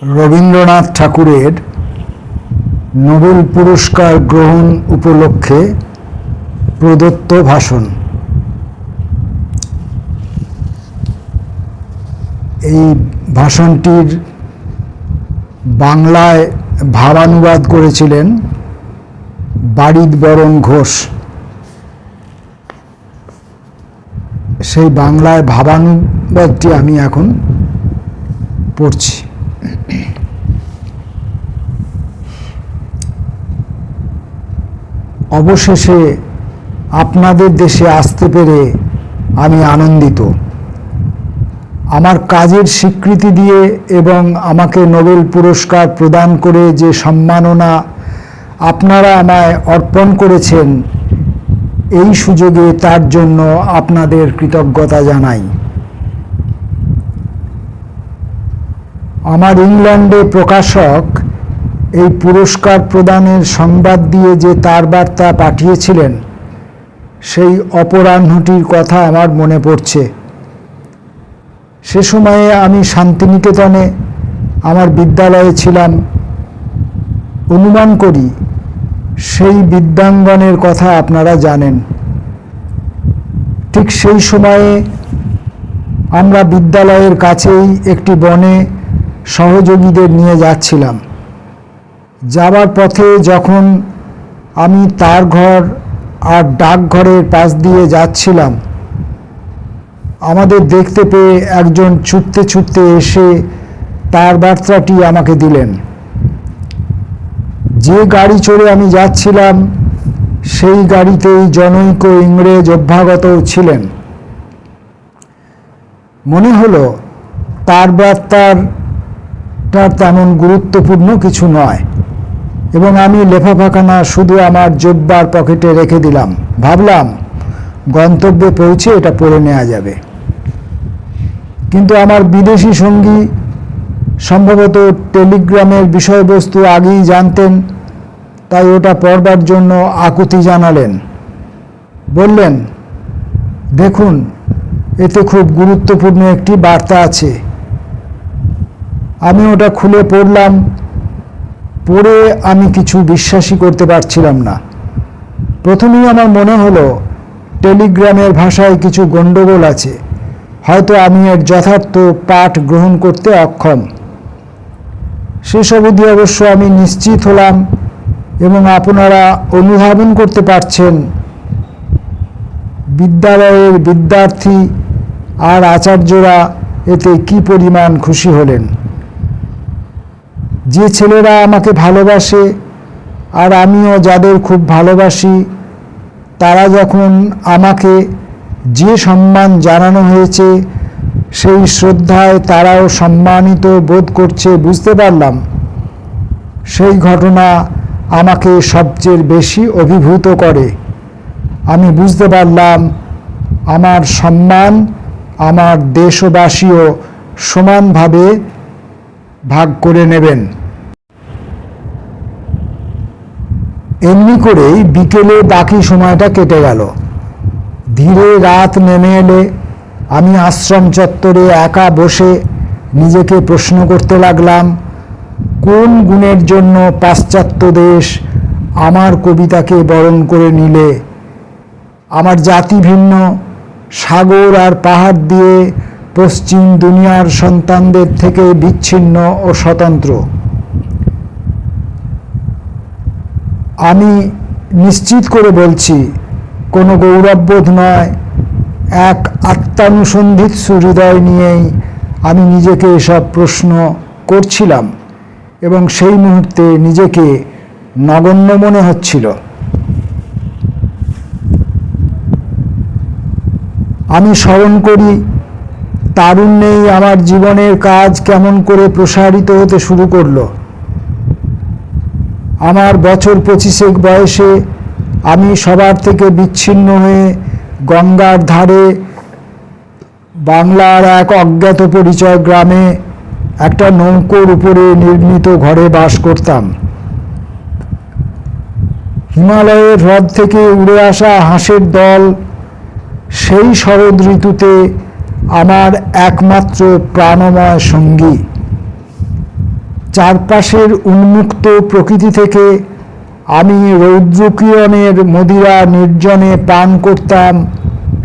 রবীন্দ্রনাথ ঠাকুরের নোবেল পুরস্কার গ্রহণ উপলক্ষে প্রদত্ত ভাষণ। এই ভাষণটির বাংলায় ভাবানুবাদ করেছিলেন বারিদ-বরণ ঘোষ। সেই বাংলায় ভাবানুবাদটি আমি এখন পড়ছি। অবশেষে আপনাদের দেশে আসতে পেরে আমি আনন্দিত। আমার কাজের স্বীকৃতি দিয়ে এবং আমাকে নোবেল পুরস্কার প্রদান করে যে সম্মাননা আপনারা আমায় অর্পণ করেছেন, এই সুযোগে তার জন্য আপনাদের কৃতজ্ঞতা জানাই। আমার ইংল্যান্ডে প্রকাশক এই পুরস্কার প্রদানের সংবাদ দিয়ে যে তার বার্তা পাঠিয়েছিলেন, সেই অপরাহ্নটির কথা আমার মনে পড়ছে। সে সময়ে আমি শান্তিনিকেতনে আমার বিদ্যালয়ে ছিলাম। অনুমান করি সেই বিদ্যাঙ্গনের কথা আপনারা জানেন। ঠিক সেই সময়ে আমরা বিদ্যালয়ের কাছেই একটি বনে সহযোগীদের নিয়ে যাচ্ছিলাম। যাবার পথে যখন আমি তার ঘর আর ডাকঘরের পাশ দিয়ে যাচ্ছিলাম, আমাদের দেখতে পেয়ে একজন ছুটতে ছুটতে এসে তার বার্তাটি আমাকে দিলেন। যে গাড়ি চড়ে আমি যাচ্ছিলাম, সেই গাড়িতেই জনৈক ইংরেজ অভ্যাগত ছিলেন। মনে হলো তার বার্তাটা তেমন গুরুত্বপূর্ণ কিছু নয়, এবং আমি লেফাফাখানা শুধু আমার জোব্বার পকেটে রেখে দিলাম। ভাবলাম গন্তব্যে পৌঁছে এটা পড়ে নেওয়া যাবে। কিন্তু আমার বিদেশি সঙ্গী সম্ভবত টেলিগ্রামের বিষয়বস্তু আগেই জানতেন, তাই ওটা পড়বার জন্য আকুতি জানালেন। বললেন, দেখুন, এতে খুব গুরুত্বপূর্ণ একটি বার্তা আছে। আমি ওটা খুলে পড়লাম। পড়ে আমি কিছু বিশ্বাসই করতে পারছিলাম না। প্রথমেই আমার মনে হলো টেলিগ্রামের ভাষায় কিছু গণ্ডগোল আছে, হয়তো আমি এর যথার্থ পাঠ গ্রহণ করতে অক্ষম। সেসব অবধি অবশ্য আমি নিশ্চিত হলাম, এবং আপনারা অনুধাবন করতে পারছেন বিদ্যালয়ের বিদ্যার্থী আর আচার্যরা এতে কি পরিমাণ খুশি হলেন। যে ছেলেরা আমাকে ভালোবাসে আর আমিও যাদের খুব ভালোবাসি, তারা যখন আমাকে যে সম্মান জানানো হয়েছে, সেই শ্রদ্ধায় তারাও সম্মানিত বোধ করছে বুঝতে পারলাম। সেই ঘটনা আমাকে সবচেয়ে বেশি অভিভূত করে। আমি বুঝতে পারলাম আমার সম্মান আমার দেশবাসীও সমানভাবে ভাগ করে নেবেন। এমনি করেই বিকেলে বাকি সময়টা কেটে গেল। ধীরে রাত নেমে এলে আমি আশ্রম চত্বরে একা বসে নিজেকে প্রশ্ন করতে লাগলাম, কোন গুণের জন্য পাশ্চাত্য দেশ আমার কবিতাকে বরণ করে নিলে? আমার জাতি ভিন্ন, সাগর আর পাহাড় দিয়ে পশ্চিম দুনিয়ার সন্তানদের থেকে বিচ্ছিন্ন ও স্বতন্ত্র। আমি নিশ্চিত করে বলছি, কোনো গৌরববোধ নয়, এক আত্মানুসন্ধিৎসু হৃদয় নিয়েই আমি নিজেকে এসব প্রশ্ন করছিলাম, এবং সেই মুহূর্তে নিজেকে নগণ্য মনে হচ্ছিল। আমি স্মরণ করি তারুণ্যেই আমার জীবনের কাজ কেমন করে প্রসারিত হতে শুরু করলো। আমার বছর 25 বয়সে আমি সবার থেকে বিচ্ছিন্ন হয়ে গঙ্গার ধারে বাংলার এক অজ্ঞাত পরিচয় গ্রামে একটা নৌকোর উপরে নির্মিত ঘরে বাস করতাম। হিমালয়ের হ্রদ থেকে উড়ে আসা হাঁসের দল সেই শরৎ ঋতুতে আমার একমাত্র প্রাণময় সঙ্গী। চারপাশের উন্মুক্ত প্রকৃতি থেকে আমি রৌদ্রকিরণের মদিরা নির্জনে পান করতাম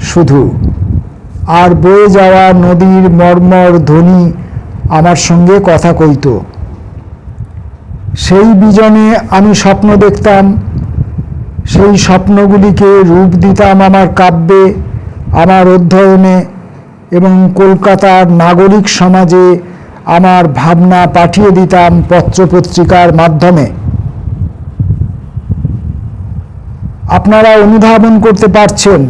শুধু, আর বয়ে যাওয়া নদীর মর্মর ধ্বনি আমার সঙ্গে কথা কইত। সেই বিজনে আমি স্বপ্ন দেখতাম, সেই স্বপ্নগুলিকে রূপ দিতাম আমার কাব্যে, আমার অধ্যয়নে, এবং কলকাতার নাগরিক সমাজে আমার ভাবনা পাঠিয়ে দিতাম পত্রপত্রিকার মাধ্যমে। আপনারা অনুধাবন করতে পারছেন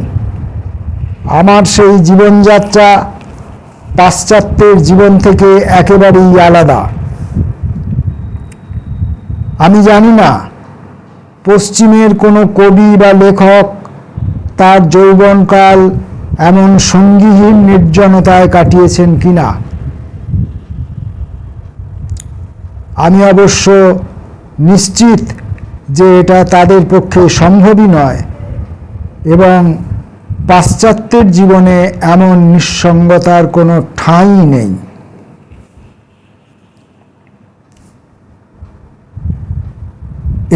আমার সেই জীবনযাত্রা পাশ্চাত্যের জীবন থেকে একেবারেই আলাদা। আমি জানি না পশ্চিমের কোনো কবি বা লেখক তার যৌবনকাল এমন সঙ্গীহীন নির্জনতায় কাটিয়েছেন কিনা। আমি অবশ্য নিশ্চিত যে এটা তাদের পক্ষে সম্ভবই নয়, এবং পাশ্চাত্যের জীবনে এমন নিঃসঙ্গতার কোনো ঠাঁই নেই।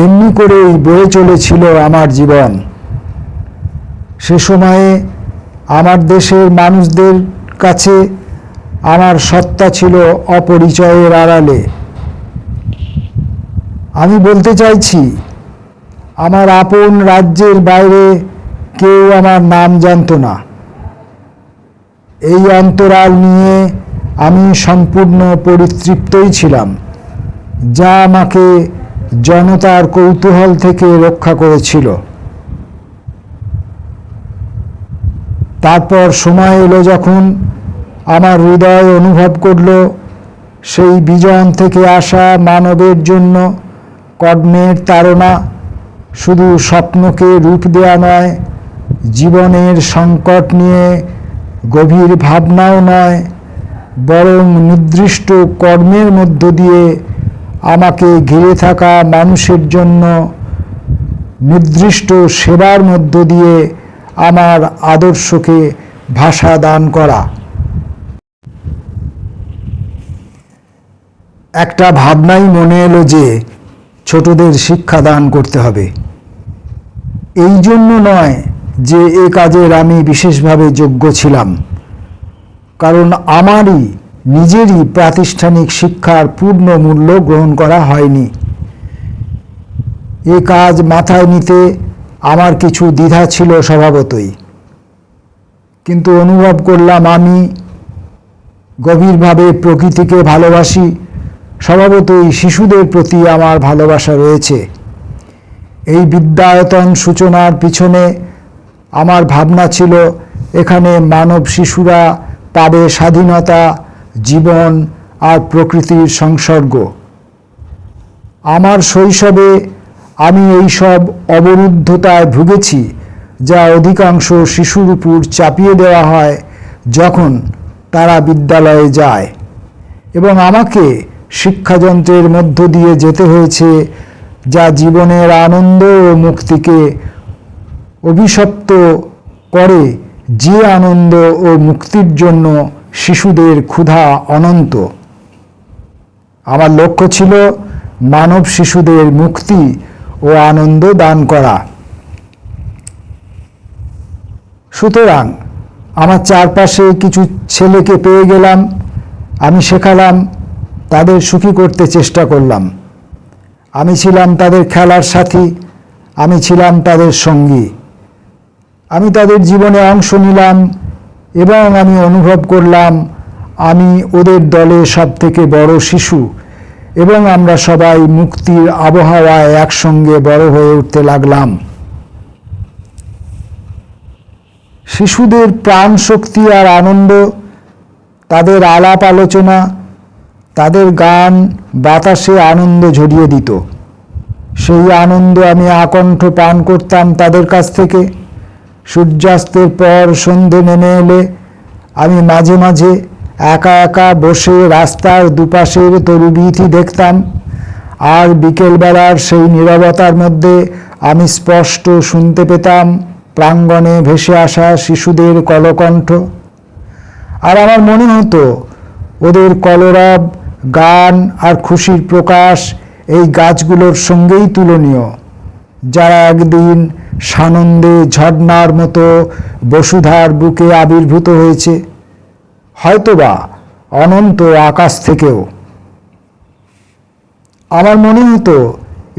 এমনি করেই বয়ে চলেছিল আমার জীবন। সে সময়ে আমার দেশের মানুষদের কাছে আমার সত্তা ছিল অপরিচয়ের আড়ালে। আমি বলতে চাইছি, আমার আপন রাজ্যের বাইরে কেউ আমার নাম জানত না। এই অন্তরাল নিয়ে আমি সম্পূর্ণ পরিতৃপ্তই ছিলাম, যা আমাকে জনতার কৌতূহল থেকে রক্ষা করেছিল। তারপর সময় এলো যখন আমার হৃদয় অনুভব করল সেই বিজন থেকে আসা মানবের জন্য কর্মের তাড়না শুধু স্বপ্নকে রূপ দেয়া নয়, জীবনের সংকট নিয়ে গভীর ভাবনাও নয়, বরং নির্দিষ্ট কর্মের মধ্য দিয়ে আমাকে ঘিরে থাকা মানুষের জন্য নির্দিষ্ট সেবার মধ্য দিয়ে আমার আদর্শকে ভাষা দান করা। একটা ভাবনাই মনে এলো যে ছোটদের শিক্ষা দান করতে হবে। এই জন্য নয় যে এ কাজের আমি বিশেষভাবে যোগ্য ছিলাম, কারণ আমারই নিজেরই প্রাতিষ্ঠানিক শিক্ষার পূর্ণ মূল্য গ্রহণ করা হয়নি। এ কাজ মাথায় নিতে আমার কিছু দ্বিধা ছিল স্বভাবতই, কিন্তু অনুভব করলাম আমি গভীরভাবে প্রকৃতিকে ভালোবাসি। স্বভাবতই শিশুদের প্রতি আমার ভালোবাসা রয়েছে। এই বিদ্যায়তন সূচনার পিছনে আমার ভাবনা ছিল এখানে মানব শিশুরা পাবে স্বাধীনতা, জীবন আর প্রকৃতির সংসর্গ। আমার শৈশবে আমি এইসব অবরুদ্ধতায় ভুগেছি, যা অধিকাংশ শিশুর উপর চাপিয়ে দেওয়া হয় যখন তারা বিদ্যালয়ে যায়, এবং আমাকে শিক্ষাযন্ত্রের মধ্য দিয়ে যেতে হয়েছে, যা জীবনের আনন্দ ও মুক্তিকে অভিশপ্ত করে, যে আনন্দ ও মুক্তির জন্য শিশুদের ক্ষুধা অনন্ত। আমার লক্ষ্য ছিল মানব শিশুদের মুক্তি ও আনন্দ দান করা। সুতরাং আমার চারপাশে কিছু ছেলেকে পেয়ে গেলাম, আমি শেখালাম, তাদের সুখী করতে চেষ্টা করলাম। আমি ছিলাম তাদের খেলার সাথী, আমি ছিলাম তাদের সঙ্গী। আমি তাদের জীবনে অংশ নিলাম এবং আমি অনুভব করলাম আমি ওদের দলে সবথেকে বড় শিশু, এবং আমরা সবাই মুক্তির আবহাওয়ায় একসঙ্গে বড় হয়ে উঠতে লাগলাম। শিশুদের প্রাণ শক্তি আর আনন্দ, তাদের আলাপ আলোচনা, তাদের গান বাতাসে আনন্দ ঝরিয়ে দিত। সেই আনন্দ আমি আকণ্ঠ পান করতাম তাদের কাছ থেকে। সূর্যাস্তের পর সন্ধে নেমে এলে আমি মাঝে মাঝে একা একা বসে রাস্তার দুপাশের তরুবীথি দেখতাম, আর বিকেলবেলার সেই নীরবতার মধ্যে আমি স্পষ্ট শুনতে পেতাম প্রাঙ্গণে ভেসে আসা শিশুদের কলকণ্ঠ। আর আমার মনে হতো ওদের কলরব গান আর খুশির প্রকাশ এই গাছগুলোর সঙ্গেই তুলনীয়, যারা একদিন সানন্দে ঝর্ণার মতো বসুধার বুকে আবির্ভূত হয়েছে, হয়তোবা অনন্ত আকাশ থেকেও। আমার মনে হতো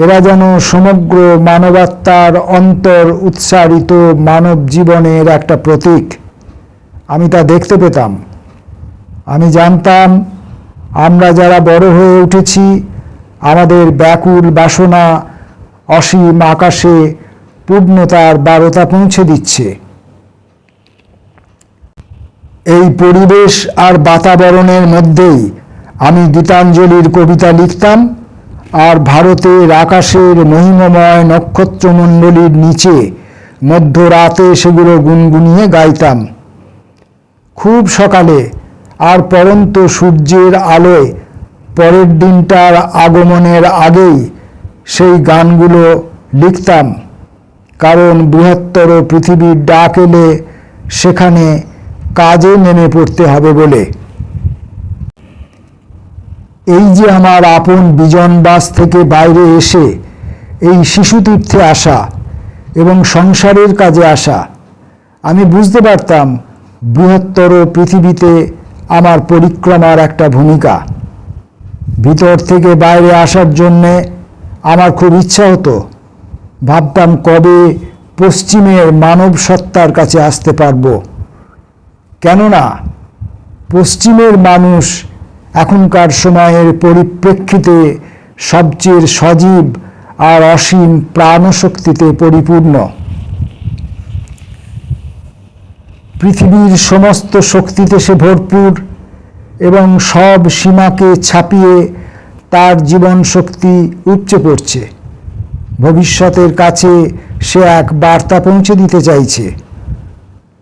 এরা যেন সমগ্র মানবাত্মার অন্তর উৎসারিত মানব জীবনের একটা প্রতীক। আমি তা দেখতে পেতাম। আমি জানতাম আমরা যারা বড় হয়ে উঠেছি, আমাদের ব্যাকুল বাসনা অসীম আকাশে পূর্ণতার বারতা পৌঁছে দিচ্ছে। এই পরিবেশ আর বাতাবরণের মধ্যেই আমি গীতাঞ্জলির কবিতা লিখতাম, আর ভারতের আকাশের মহিমময় নক্ষত্রমণ্ডলীর নিচে মধ্যরাতে সেগুলো গুনগুনিয়ে গাইতাম। খুব সকালে আর পরন্ত সূর্যের আলোয় পরের দিনটার আগমনের আগেই সেই গানগুলো লিখতাম, কারণ বৃহত্তর পৃথিবীর ডাক এলে সেখানে কাজে নেমে পড়তে হবে বলে। এই যে আমার আপন বিজনবাস থেকে বাইরে এসে এই শিশুতীর্থে আসা এবং সংসারের কাজে আসা, আমি বুঝতে পারতাম বৃহত্তর পৃথিবীতে আমার পরিক্রমার একটা ভূমিকা। ভিতর থেকে বাইরে আসার জন্যে আমার খুব ইচ্ছা হতো। ভাবতাম কবে পশ্চিমের মানব সত্তার কাছে আসতে পারব, কেননা পশ্চিমের মানুষ এখনকার সময়ের পরিপ্রেক্ষিতে সবচেয়ে সজীব আর অসীম প্রাণশক্তিতে পরিপূর্ণ। পৃথিবীর সমস্ত শক্তিতে সে ভরপুর এবং সব সীমাকে ছাপিয়ে তার জীবন শক্তি উপচে পড়ছে। ভবিষ্যতের কাছে সে এক বার্তা পৌঁছে দিতে চাইছে।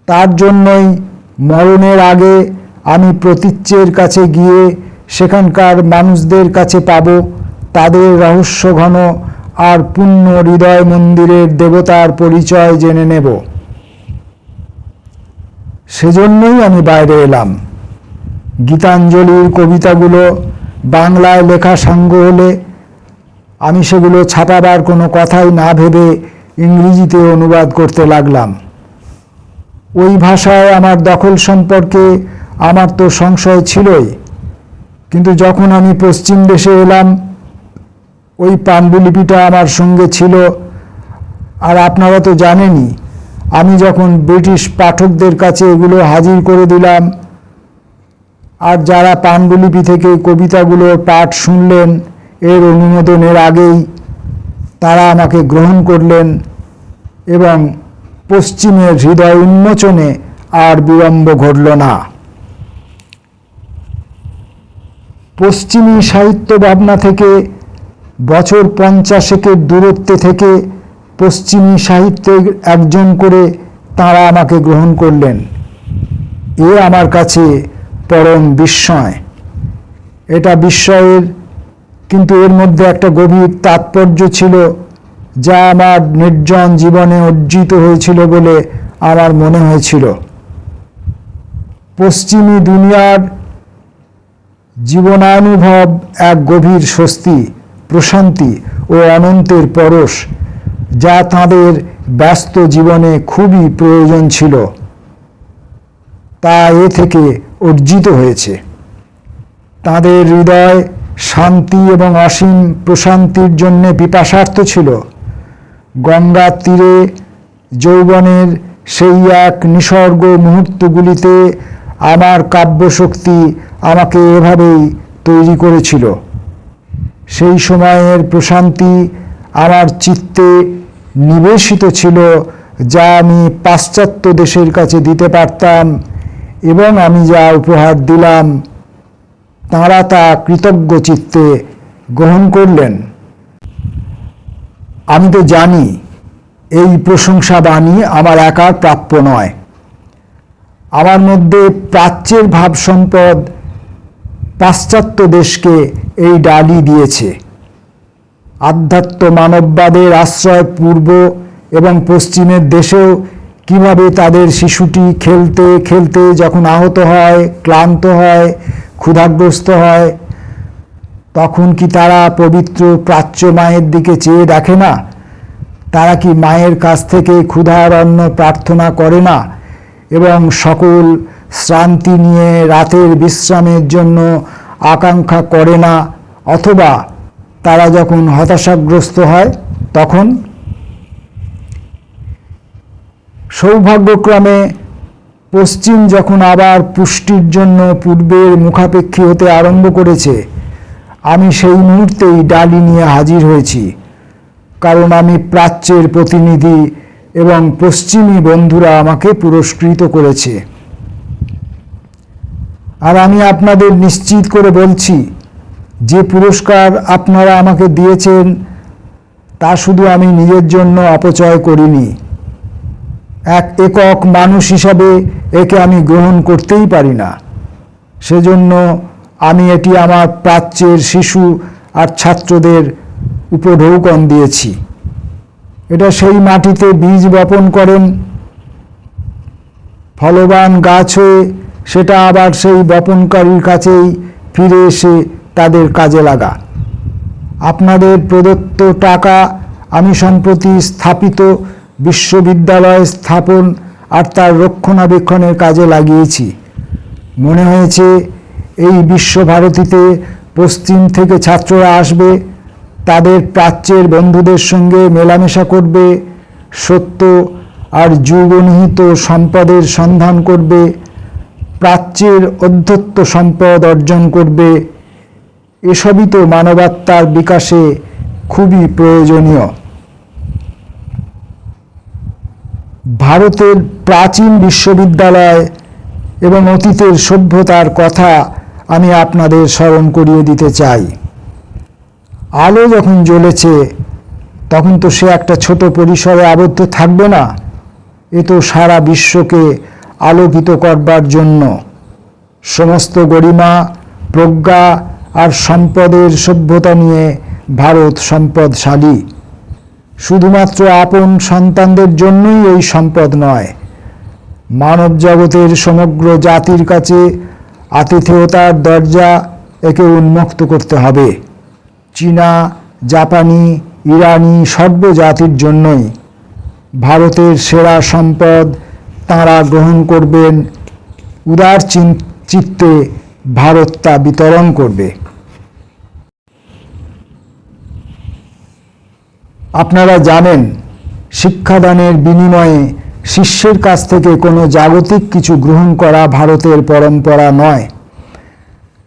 তার জন্যই মরণের আগে আমি প্রতীচ্যের কাছে গিয়ে সেখানকার মানুষদের কাছে পাব তাদের রহস্যঘন আর পূর্ণ হৃদয় মন্দিরের দেবতার পরিচয় জেনে নেব। সেজন্যই আমি বাইরে এলাম। গীতাঞ্জলির কবিতাগুলো বাংলায় লেখা সাঙ্গ হলে আমি সেগুলো ছাপাবার কোনো কথাই না ভেবে ইংরেজিতে অনুবাদ করতে লাগলাম। ওই ভাষায় আমার দখল সম্পর্কে আমার তো সংশয় ছিলই, কিন্তু যখন আমি পশ্চিম দেশে এলাম ওই পাণ্ডুলিপিটা আমার সঙ্গে ছিল। আর আপনারা তো জানেনই, আমি যখন ব্রিটিশ পাঠকদের কাছে এগুলো হাজির করে দিলাম, আর যারা পাণ্ডুলিপি থেকে কবিতাগুলোর পাঠ শুনলেন এর অনুমোদনের আগেই, তারা আমাকে গ্রহণ করলেন এবং পশ্চিমের হৃদয় উন্মোচনে আর বিলম্ব ঘটল না। পশ্চিমী সাহিত্য ভাবনা থেকে বছর 50 দূরত্বে থেকে পশ্চিমী সাহিত্যের একজন করে তাঁরা আমাকে গ্রহণ করলেন। এ আমার কাছে পরম বিস্ময়। এটা বিস্ময়ের, কিন্তু এর মধ্যে একটা গভীর তাৎপর্য ছিল যা আমার নির্জন জীবনে অর্জিত হয়েছিল বলে আমার মনে হয়েছিল। পশ্চিমী দুনিয়ার জীবনানুভব এক গভীর স্বস্তি, প্রশান্তি ও অনন্তের পরশ, যা তাঁদের ব্যস্ত জীবনে খুবই প্রয়োজন ছিল, তা এ থেকে অর্জিত হয়েছে। তাঁদের হৃদয় শান্তি এবং অসীম প্রশান্তির জন্য পিপাসার্থ ছিল। গঙ্গার তীরে যৌবনের সেই এক নিসর্গ মুহূর্তগুলিতে আমার কাব্যশক্তি আমাকে এভাবেই তৈরি করেছিল। সেই সময়ের প্রশান্তি আমার চিত্তে নিবেশিত ছিল, যা আমি পাশ্চাত্য দেশের কাছে দিতে পারতাম, এবং আমি যা উপহার দিলাম তাঁরা তা কৃতজ্ঞ চিত্তে গ্রহণ করলেন। আমি তো জানি এই প্রশংসা বাণী আমার একার প্রাপ্য নয়। আমার মধ্যে প্রাচ্যের ভাব সম্পদ পাশ্চাত্য দেশকে এই ডালি দিয়েছে। আধ্যাত্ম মানববাদের আশ্রয় পূর্ব এবং পশ্চিমের দেশেও কিভাবে তাদের শিশুটি খেলতে খেলতে যখন আহত হয়, ক্লান্ত হয়, ক্ষুধাগ্রস্ত হয়, তখন কি তারা পবিত্র প্রাচ্য মায়ের দিকে চেয়ে দেখে না? তারা কি মায়ের কাছ থেকে ক্ষুধার অন্ন প্রার্থনা করে না এবং সকল শ্রান্তি নিয়ে রাতের বিশ্রামের জন্য আকাঙ্ক্ষা করে না? অথবা তারা যখন হতাশাগ্রস্ত হয় তখন? সৌভাগ্যক্রমে পশ্চিম যখন আবার পুষ্টির জন্য পূর্বের মুখাপেক্ষী হতে আরম্ভ করেছে, আমি সেই মুহূর্তেই ডালি নিয়ে হাজির হয়েছি, কারণ আমি প্রাচ্যের প্রতিনিধি এবং পশ্চিমী বন্ধুরা আমাকে পুরস্কৃত করেছে। আর আমি আপনাদের নিশ্চিত করে বলছি, যে পুরস্কার আপনারা আমাকে দিয়েছেন তা শুধু আমি নিজের জন্য অপচয় করিনি। এক একক মানুষ হিসাবে একে আমি গ্রহণ করতেই পারি না। সেজন্য আমি এটি আমার প্রাচ্যের শিশু আর ছাত্রদের উপঢৌকন দিয়েছি। এটা সেই মাটিতে বীজ বপন করেন, ফলবান গাছ হয়ে সেটা আবার সেই বপনকারীর কাছেই ফিরে এসে তাদের কাজে লাগা। আপনাদের প্রদত্ত টাকা আমি সম্প্রতি স্থাপিত বিশ্ববিদ্যালয় স্থাপন আর তার রক্ষণাবেক্ষণের কাজে লাগিয়েছি। মনে হয়েছে এই বিশ্বভারতীতে পশ্চিম থেকে ছাত্ররা আসবে, তাদের প্রাচ্যের বন্ধুদের সঙ্গে মেলামেশা করবে, সত্য আর যুগনিহিত সম্পদের সন্ধান করবে, প্রাচ্যের অধ্যত্ত সম্পদ অর্জন করবে। এসবই তো মানবাত্মার বিকাশে খুবই প্রয়োজনীয়। ভারতের প্রাচীন বিশ্ববিদ্যালয় এবং অতীতের সভ্যতার কথা আমি আপনাদের স্মরণ করিয়ে দিতে চাই। আলো যখন জ্বলেছে তখন তো সে একটা ছোট পরিসরে আবদ্ধ থাকবে না। এ তো সারা বিশ্বকে আলোকিত করবার জন্য। সমস্ত গরিমা, প্রজ্ঞা আর সম্পদের সভ্যতা নিয়ে ভারত সম্পদশালী। শুধুমাত্র আপন সন্তানদের জন্যই এই সম্পদ নয়, মানব জগতের সমগ্র জাতির কাছে আতিথেয়তার দরজা একে উন্মুক্ত করতে হবে। চীনা, জাপানি, ইরানি সর্বজাতির জন্যই। ভারতের সেরা সম্পদ তাঁরা গ্রহণ করবেন, উদার চিত্তে ভারত তা বিতরণ করবে। আপনারা জানেন, শিক্ষাদানের বিনিময়ে শিষ্যের কাছ থেকে কোনো জাগতিক কিছু গ্রহণ করা ভারতের পরম্পরা নয়।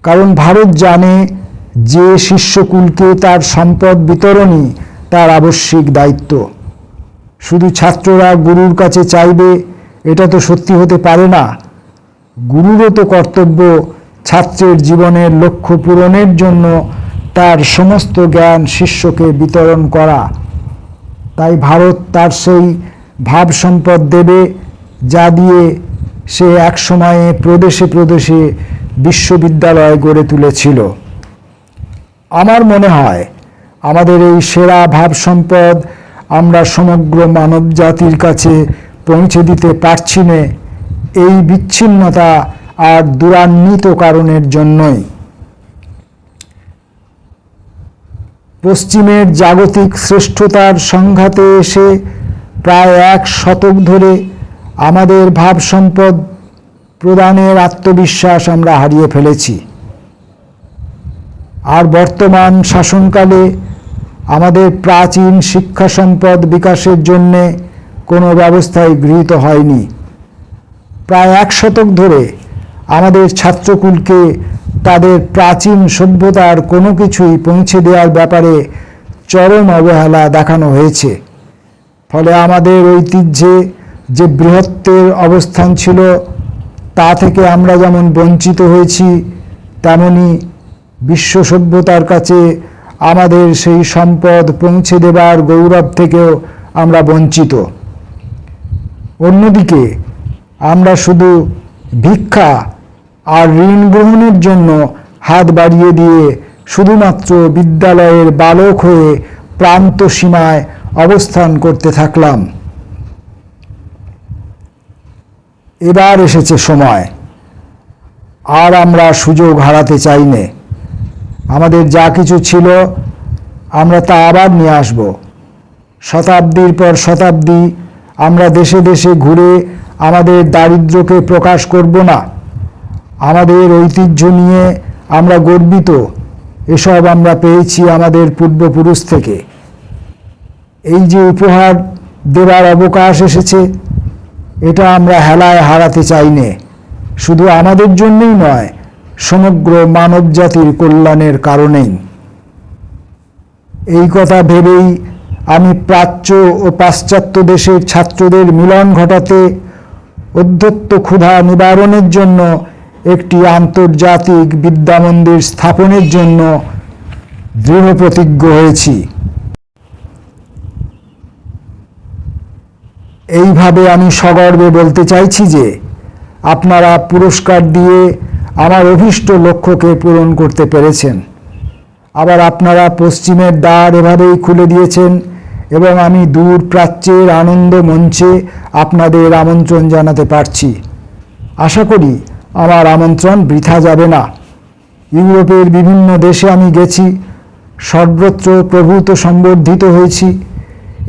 কারণ ভারত জানে যে শিষ্যকুলকে তার সম্পদ বিতরণই তার আবশ্যিক দায়িত্ব। শুধু ছাত্ররা গুরুর কাছে চাইবে এটা তো সত্যি হতে পারে না। গুরুরও তো কর্তব্য ছাত্রের জীবনের লক্ষ্য পূরণের জন্য তার সমস্ত জ্ঞান শিষ্যকে বিতরণ করা। তাই ভারত তার সেই ভাব সম্পদ দেবে যা দিয়ে সে এক সময়ে প্রদেশে প্রদেশে বিশ্ববিদ্যালয় গড়ে তুলেছিল। আমার মনে হয় আমাদের এই সেরা ভাব সম্পদ আমরা সমগ্র মানব জাতির কাছে পৌঁছে দিতে পারছি না এই বিচ্ছিন্নতা আর দুরান্বিত কারণের জন্যই। পশ্চিমের জাগতিক শ্রেষ্ঠতার সংঘাতে এসে প্রায় 1 শতক ধরে আমাদের ভাব সম্পদ প্রদানের আত্মবিশ্বাস আমরা হারিয়ে ফেলেছি। আর বর্তমান শাসনকালে আমাদের প্রাচীন শিক্ষা সম্পদ বিকাশের জন্য কোনো ব্যবস্থাই গৃহীত হয়নি। প্রায় 1 শতক ধরে আমাদের ছাত্রকুলকে তাদের প্রাচীন সভ্যতার কোনো কিছুই পৌঁছে দেওয়ার ব্যাপারে চরম অবহেলা দেখানো হয়েছে। ফলে আমাদের ঐতিহ্যে যে বৃহত্তের অবস্থান ছিল তা থেকে আমরা যেমন বঞ্চিত হয়েছি, তেমনি বিশ্ব সভ্যতার কাছে আমাদের সেই সম্পদ পৌঁছে দেবার গৌরব থেকেও আমরা বঞ্চিত। অন্যদিকে আমরা শুধু ভিক্ষা আর ঋণ গ্রহণের জন্য হাত বাড়িয়ে দিয়ে শুধুমাত্র বিদ্যালয়ের বালক হয়ে প্রান্ত সীমায় অবস্থান করতে থাকলাম। এবার এসেছে সময়, আর আমরা সুযোগ হারাতে চাই না। আমাদের যা কিছু ছিল আমরা তা আবার নিয়ে আসব। শতাব্দীর পর শতাব্দী আমরা দেশে দেশে ঘুরে আমাদের দারিদ্র্যকে প্রকাশ করব না। আমাদের ঐতিহ্য নিয়ে আমরা গর্বিত। এসব আমরা পেয়েছি আমাদের পূর্বপুরুষ থেকে। এই যে উপহার দেবার অবকাশ এসেছে, এটা আমরা হেলায় হারাতে চাই নে। শুধু আমাদের জন্যই নয়, সমগ্র মানব জাতির কল্যাণের কারণেই। এই কথা ভেবেই আমি প্রাচ্য ও পাশ্চাত্য দেশের ছাত্রদের মিলন ঘটাতে, অধ্যত্ত ক্ষুধা নিবারণের জন্য একটি আন্তর্জাতিক বিদ্যামন্দির স্থাপনের জন্য দৃঢ় প্রতিজ্ঞ হয়েছি। এইভাবে আমি সগর্বে বলতে চাইছি যে আপনারা পুরস্কার দিয়ে আমার অভীষ্ট লক্ষ্যকে পূরণ করতে পেরেছেন। আবার আপনারা পশ্চিমের দ্বার এভাবেই খুলে দিয়েছেন এবং আমি দূর প্রাচ্যের আনন্দ মঞ্চে আপনাদের আমন্ত্রণ জানাতে পারছি। আশা করি আমার আমন্ত্রণ বৃথা যাবে না। ইউরোপের বিভিন্ন দেশে আমি গেছি, সর্বত্র প্রভূত সম্বর্ধিত হয়েছি।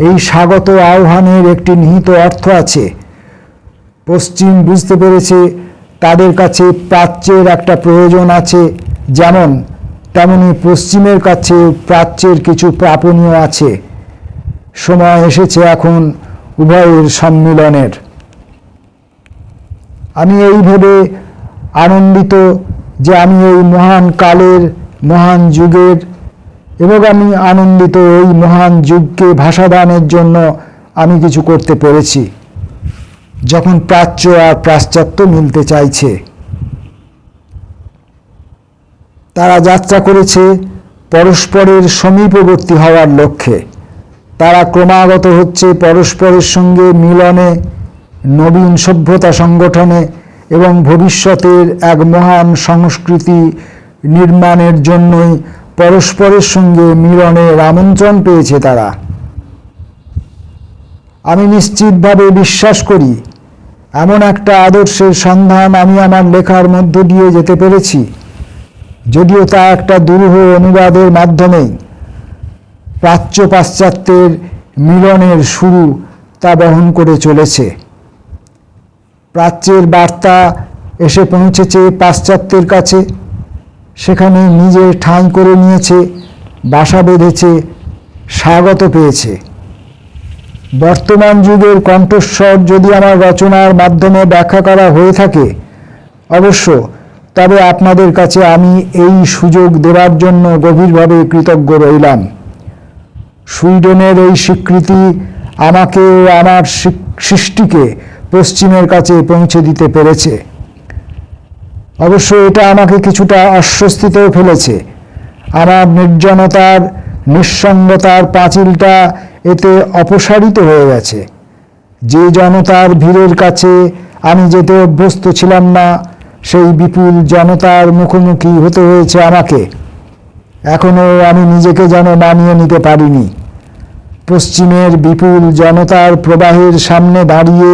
এই স্বাগত আহ্বানের একটি নিহিত অর্থ আছে। পশ্চিম বুঝতে পেরেছে তাদের কাছে প্রাচ্যের একটা প্রয়োজন আছে, যেমন তেমনি পশ্চিমের কাছে প্রাচ্যের কিছু প্রাপণীয় আছে। সময় এসেছে এখন উভয়ের সম্মিলনের। আমি এই ভেবে আনন্দিত যে আমি এই মহান কালের, মহান যুগের, এবং আমি আনন্দিত এই মহান যুগকে ভাষাদানের জন্য আমি কিছু করতে পেরেছি, যখন প্রাচ্য আর পাশ্চাত্য মিলতে চাইছে। তারা যাত্রা করেছে পরস্পরের সমীপবর্তী হওয়ার লক্ষ্যে। তারা ক্রমাগত হচ্ছে পরস্পরের সঙ্গে মিলনে, নবীন সভ্যতা সংগঠনে এবং ভবিষ্যতের এক মহান সংস্কৃতি নির্মাণের জন্যই পরস্পরের সঙ্গে মিলনের আমন্ত্রণ পেয়েছে তারা। আমি নিশ্চিতভাবে বিশ্বাস করি এমন একটা আদর্শের সন্ধান আমি আমার লেখার মধ্য দিয়ে যেতে পেরেছি, যদিও তা একটা দুরূহ অনুবাদের মাধ্যমেই। প্রাচ্য পাশ্চাত্যের মিলনের শুরু তা বহন করে চলেছে। প্রাচ্যের বার্তা এসে পৌঁছেছে পাশ্চাত্যের কাছে, সেখানে নিজের ঠাঁই করে নিয়েছে, বাসা বেঁধেছে, স্বাগত পেয়েছে। বর্তমান যুগের কণ্ঠস্বর যদি আমার রচনার মাধ্যমে ব্যাখ্যা করা হয়ে থাকে, অবশ্য তবে আপনাদের কাছে আমি এই সুযোগ দেওয়ার জন্য গভীরভাবে কৃতজ্ঞ রইলাম। সুইডেনের এই স্বীকৃতি আমাকে ও আমার সৃষ্টিকে পশ্চিমের কাছে পৌঁছে দিতে পেরেছে। অবশ্য এটা আমাকে কিছুটা অস্বস্তিতেও ফেলেছে। আমার নির্জনতার, নিঃসঙ্গতার পাঁচিলটা এতে অপসারিত হয়ে গেছে। যে জনতার ভিড়ের কাছে আমি যেতে অভ্যস্ত ছিলাম না, সেই বিপুল জনতার মুখোমুখি হতে হয়েছে আমাকে। এখনও আমি নিজেকে যেন মানিয়ে নিতে পারিনি। পশ্চিমের বিপুল জনতার প্রবাহের সামনে দাঁড়িয়ে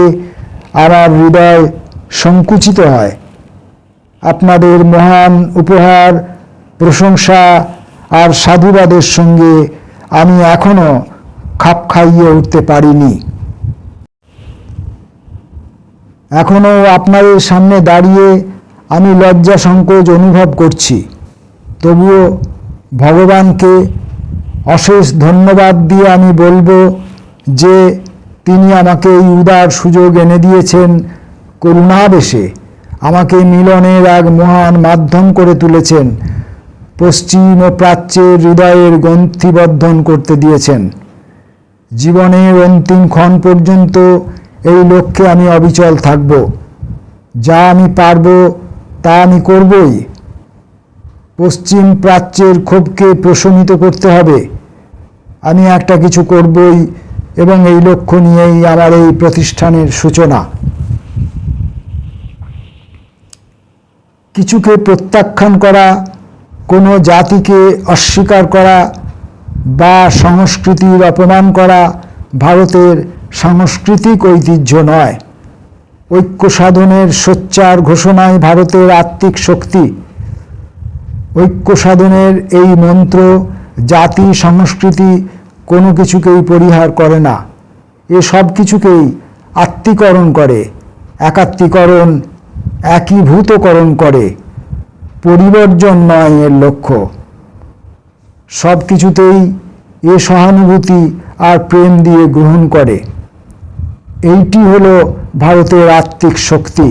আমার হৃদয় সংকুচিত হয়। আপনাদের মহান উপহার, প্রশংসা আর সাধুবাদের সঙ্গে আমি এখনো খাপ খাইয়ে উঠতে পারিনি। এখনো আপনাদের সামনে দাঁড়িয়ে আমি লজ্জা সংকোচ অনুভব করছি। তবুও ভগবানকে অশেষ ধন্যবাদ দিয়ে আমি বলবো যে তিনি আমাকে এই উদার সুযোগ এনে দিয়েছেন, করুণাবেশে আমাকে মিলনের এক মহান মাধ্যম করে তুলেছেন, পশ্চিম ও প্রাচ্যের হৃদয়ের গ্রন্থিবদ্ধন করতে দিয়েছেন। জীবনের অন্তিম ক্ষণ পর্যন্ত এই লক্ষ্যে আমি অবিচল থাকব। যা আমি পারব তা আমি করবই। পশ্চিম প্রাচ্যের ক্ষোভকে প্রশমিত করতে হবে। আমি একটা কিছু করবই এবং এই লক্ষ্য নিয়েই আমার এই প্রতিষ্ঠানের সূচনা। কিছুকে প্রত্যাখ্যান করা, কোনো জাতিকে অস্বীকার করা বা সংস্কৃতির অপমান করা ভারতের সাংস্কৃতিক ঐতিহ্য নয়। ঐক্য সাধনের সোচ্চার ঘোষণাই ভারতের আত্মিক শক্তি। ঐক্য সাধনের এই মন্ত্র জাতি সংস্কৃতি কোনো কিছুকেই পরিহার করে না, এ সব কিছুকেই আত্মীকরণ করে, একাত্মীকরণ, একীভূতকরণ করে। পরিবর্জন নয় এর লক্ষ্য। সব কিছুতেই এ সহানুভূতি আর প্রেম দিয়ে গ্রহণ করে। এইটি হলো ভারতের আত্মিক শক্তি।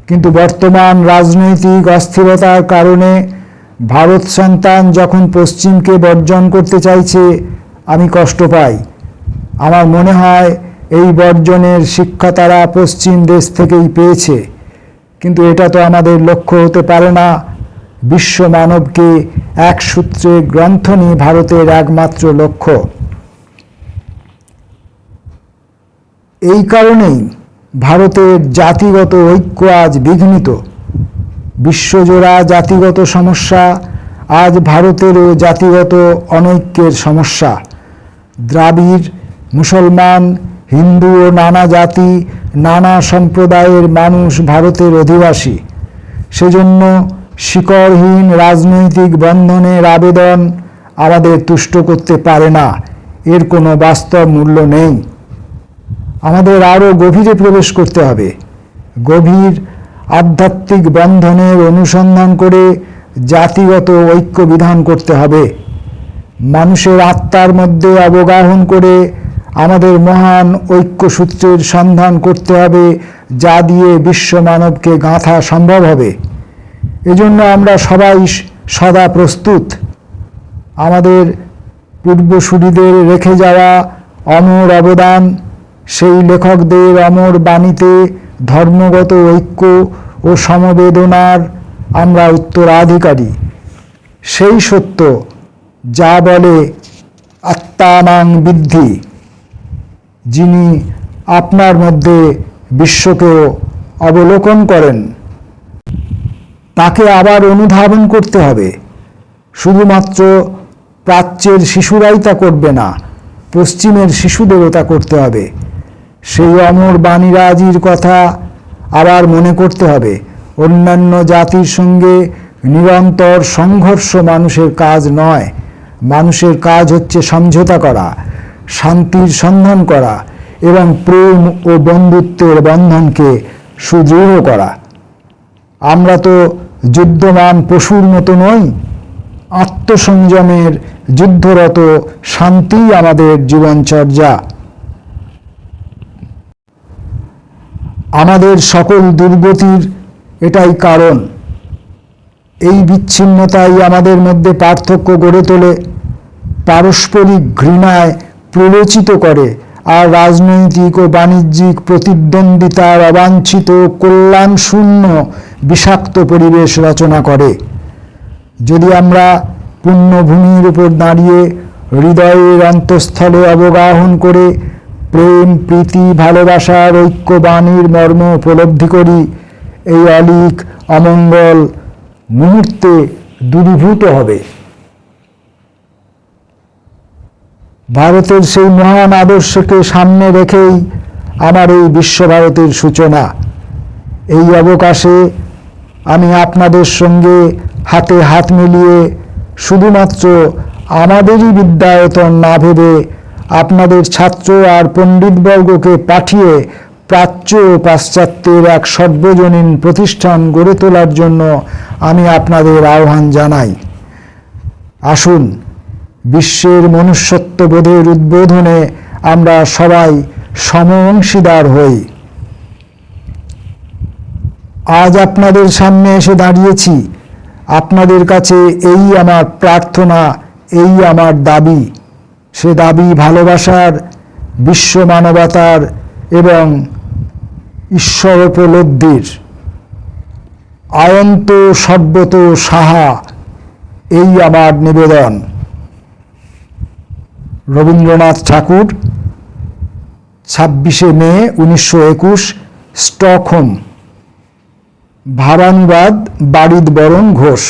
কিন্তু বর্তমান রাজনৈতিক অস্থিরতার কারণে ভারত সন্তান যখন পশ্চিমকে বর্জন করতে চাইছে, আমি কষ্ট পাই। আমার মনে হয় এই বর্জনের শিক্ষা তারা পশ্চিম দেশ থেকেই পেয়েছে। কিন্তু এটা তো আমাদের লক্ষ্য হতে পারে না। বিশ্ব মানবকে এক সূত্রে গ্রন্থনই ভারতের একমাত্র লক্ষ্য। এই কারণেই ভারতের জাতিগত ঐক্য আজ বিঘ্নিত। বিশ্বজোড়া জাতিগত সমস্যা আজ ভারতেরও জাতিগত অনৈক্যের সমস্যা। দ্রাবিড়, মুসলমান, হিন্দু ও নানা জাতি, নানা সম্প্রদায়ের মানুষ ভারতের অধিবাসী। সেজন্য শিকড়হীন রাজনৈতিক বন্ধনের আবেদন আমাদের তুষ্ট করতে পারে না। এর কোনো বাস্তব মূল্য নেই। আমাদের আরও গভীরে প্রবেশ করতে হবে। গভীর আধ্যাত্মিক বন্ধনের অনুসন্ধান করে জাতিগত ঐক্য বিধান করতে হবে। মানুষের আত্মার মধ্যে অবগাহন করে আমাদের মহান ঐক্যসূত্রের সন্ধান করতে হবে, যা দিয়ে বিশ্ব মানবকে গাঁথা সম্ভব হবে। এজন্য আমরা সবাই সদা প্রস্তুত। আমাদের পূর্বসূরীদের রেখে যাওয়া অমর অবদান, সেই লেখকদের অমর বাণীতে ধর্মগত ঐক্য ও সমবেদনার আমরা উত্তরাধিকারী। সেই সত্য যা বলে আত্মানাং বিদ্ধি, যিনি আপনার মধ্যে বিশ্বকেও অবলোকন করেন, তাকে আবার অনুধাবন করতে হবে। শুধুমাত্র প্রাচ্যের শিশুরাই তা করবে না, পশ্চিমের শিশুদেরও তা করতে হবে। সেই অমর বাণীরাজির কথা আবার মনে করতে হবে। অন্যান্য জাতির সঙ্গে নিরন্তর সংঘর্ষ মানুষের কাজ নয়। মানুষের কাজ হচ্ছে সমঝোতা করা, শান্তির সন্ধান করা এবং প্রেম ও বন্ধুত্বের বন্ধনকে সুদৃঢ় করা। আমরা তো যুদ্ধমান পশুর মতো নই। আত্মসংযমের যুদ্ধরত শান্তিই আমাদের জীবনচর্যা। আমাদের সকল দুর্গতির এটাই কারণ। এই বিচ্ছিন্নতাই আমাদের মধ্যে পার্থক্য গড়ে তোলে, পারস্পরিক ঘৃণায় প্ররোচিত করে আর রাজনৈতিক ও বাণিজ্যিক প্রতিদ্বন্দ্বিতার অবাঞ্ছিত কল্যাণশূন্য বিষাক্ত পরিবেশ রচনা করে। যদি আমরা পুণ্যভূমির উপর দাঁড়িয়ে হৃদয়ের অন্তঃস্থলে অবগাহন করে প্রেম, প্রীতি, ভালোবাসার ঐক্যবাণীর মর্ম উপলব্ধি করি, এই অলীক অমঙ্গল মুহূর্তে দূরীভূত হবে। ভারতের সেই মহান আদর্শকে সামনে রেখেই আমার এই বিশ্বভারতের সূচনা। এই অবকাশে আমি আপনাদের সঙ্গে হাতে হাত মিলিয়ে শুধুমাত্র আমাদেরই বিদ্যায়তন না ভেবে আপনাদের ছাত্র আর পণ্ডিতবর্গকে পাঠিয়ে প্রাচ্য ও পাশ্চাত্যের এক সর্বজনীন প্রতিষ্ঠান গড়ে তোলার জন্য আমি আপনাদের আহ্বান জানাই। আসুন, বিশ্বের মনুষ্যত্ববোধের উদ্বোধনে আমরা সবাই সমঅংশীদার হই। আজ আপনাদের সামনে এসে দাঁড়িয়েছি। আপনাদের কাছে এই আমার প্রার্থনা, এই আমার দাবি। সে দাবি ভালোবাসার, বিশ্ব মানবতার এবং ঈশ্বর উপলব্ধির। আয়ন্ত সর্বত সাহা, এই আমার নিবেদন। রবীন্দ্রনাথ ঠাকুর, 26শে মে 1921, স্টকহোম। ভাবানুবাদ বারিদ বরণ ঘোষ।